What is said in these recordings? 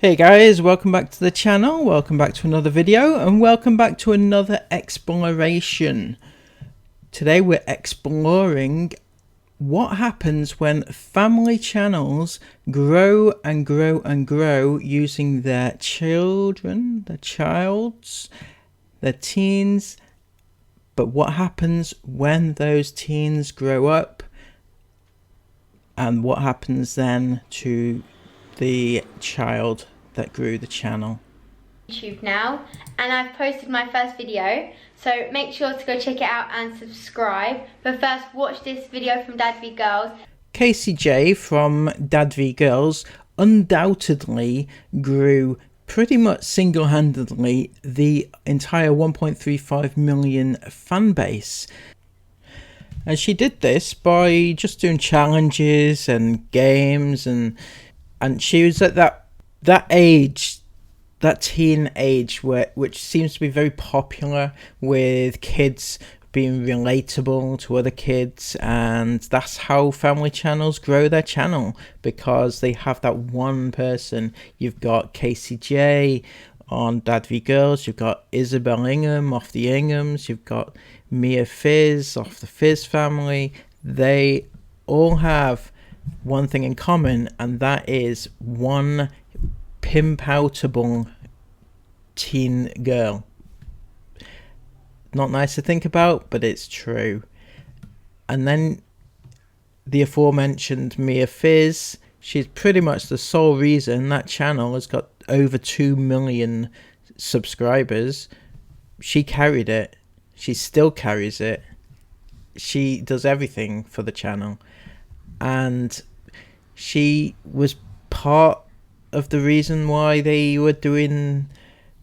Hey guys, welcome back to the channel, welcome back to another video, and welcome back to another exploration. Today we're exploring what happens when family channels grow and grow and grow using their children, their teens, but what happens when those teens grow up, and what happens then to the child that grew the channel. YouTube now, and I've posted my first video, so make sure to go check it out and subscribe. But first, watch this video from Dad v Girls. Casey J from Dad v Girls undoubtedly grew pretty much single-handedly the entire 1.35 million fan base. And she did this by just doing challenges and games, and she was at that age, that teen age, which seems to be very popular with kids being relatable to other kids, and that's how family channels grow their channel, because they have that one person. You've got Casey J on Dad v Girls, you've got Isabel Ingham off the Inghams, you've got Mia Fizz off the Fizz family. They all have one thing in common, and that is one pimp-outable teen girl. Not nice to think about, but it's true. And then the aforementioned Mia Fizz, she's pretty much the sole reason that channel has got over 2 million subscribers. She carried it. She still carries it. She does everything for the channel. And she was part of the reason why they were doing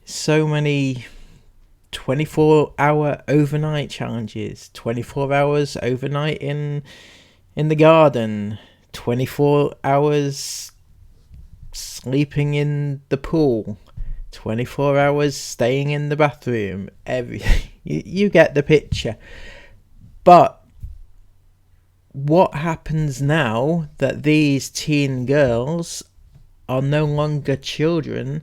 so many 24-hour overnight challenges, 24 hours overnight in the garden, 24 hours sleeping in the pool, 24 hours staying in the bathroom, everything. You get the picture. But what happens now that these teen girls are no longer children?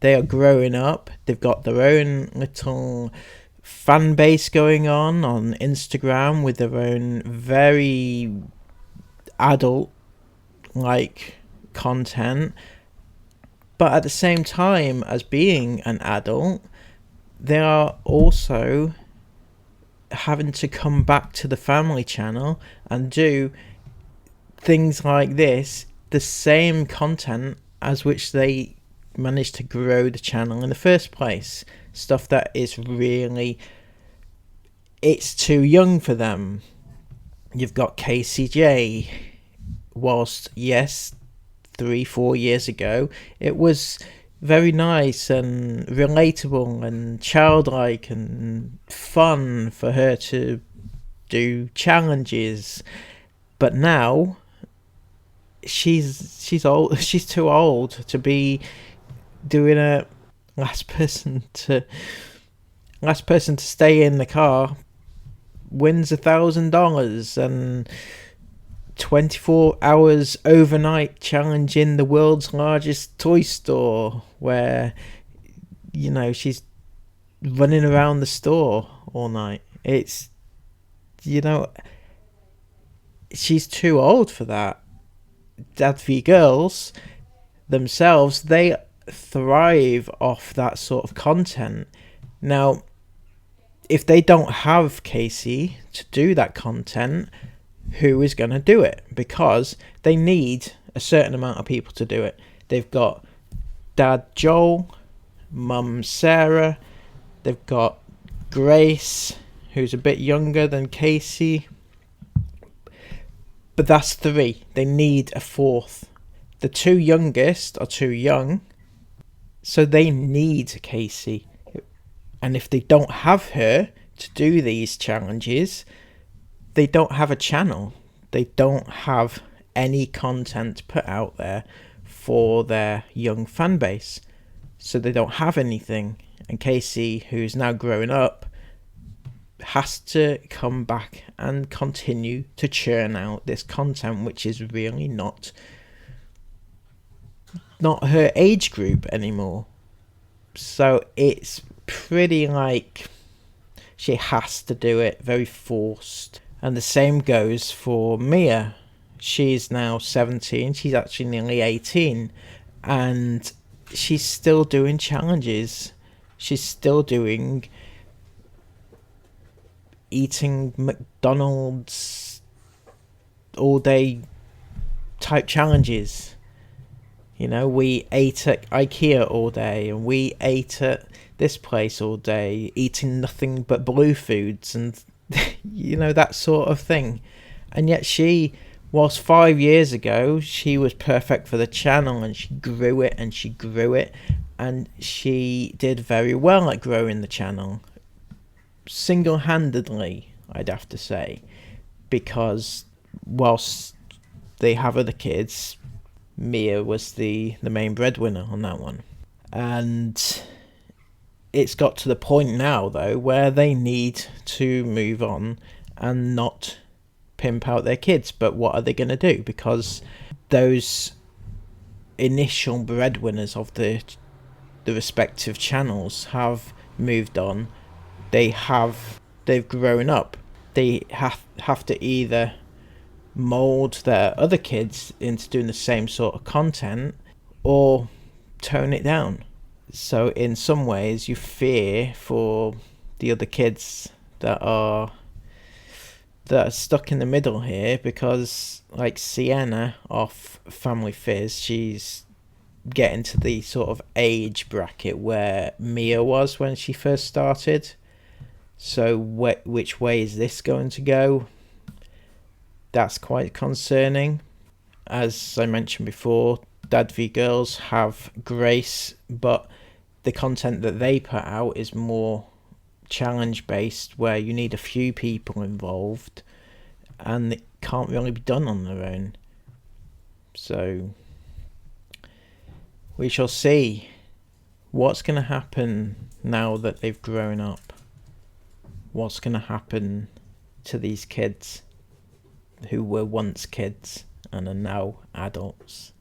They are growing up. They've got their own little fan base going on Instagram with their own very adult-like content. But at the same time as being an adult, they are also having to come back to the family channel and do things like this, the same content as which they managed to grow the channel in the first place. Stuff that is really, it's too young for them. You've got Casey J. Whilst yes, 3-4 years ago it was very nice and relatable and childlike and fun for her to do challenges, but now she's old. She's too old to be doing a last person to stay in the car wins $1,000 and 24 hours overnight challenge in the world's largest toy store, where she's running around the store all night. It's she's too old for that. Dad v Girls themselves, they thrive off that sort of content. Now, if they don't have Casey to do that content, who is going to do it? Because they need a certain amount of people to do it. They've got Dad Joel, Mum Sarah, they've got Grace, who's a bit younger than Casey. But that's 3. They need a 4th. The 2 youngest are too young, so they need Casey. And if they don't have her to do these challenges, they don't have a channel. They don't have any content put out there for their young fan base. So they don't have anything. And Casey, who's now growing up, has to come back and continue to churn out this content, which is really not not her age group anymore. So it's pretty like she has to do it, very forced. And the same goes for Mia. She's now 17, she's actually nearly 18, and she's still doing challenges. She's still doing eating McDonald's all day type challenges. You know, we ate at IKEA all day, and we ate at this place all day, eating nothing but blue foods, and you know, that sort of thing. And yet she, whilst 5 years ago she was perfect for the channel, and she grew it and she grew it, and she did very well at growing the channel, single-handedly, I'd have to say, because whilst they have other kids, Mia was the main breadwinner on that one. And it's got to the point now, though, where they need to move on and not pimp out their kids. But what are they going to do? Because those initial breadwinners of the respective channels have moved on. They've grown up. They have to either mold their other kids into doing the same sort of content or tone it down. So in some ways you fear for the other kids that are stuck in the middle here, because like Sienna off Family Fizz, she's getting to the sort of age bracket where Mia was when she first started. So which way is this going to go? That's quite concerning. As I mentioned before, Dad v Girls have Grace, but the content that they put out is more challenge based, where you need a few people involved, and it can't really be done on their own. So we shall see what's going to happen now that they've grown up. What's going to happen to these kids who were once kids and are now adults?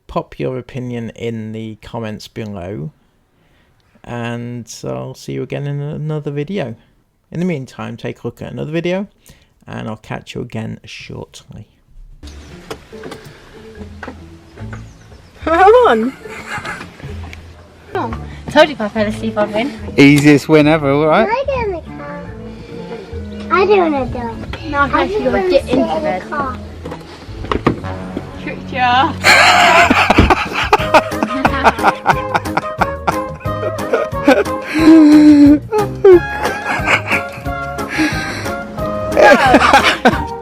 Pop your opinion in the comments below, and I'll see you again in another video. In the meantime, take a look at another video, and I'll catch you again shortly. Come on! Oh, told you if I fell asleep I'd win. Easiest win ever, alright? I get in the car. I don't want to do it. No, I actually got to get into bed. Tricked ya. Oh,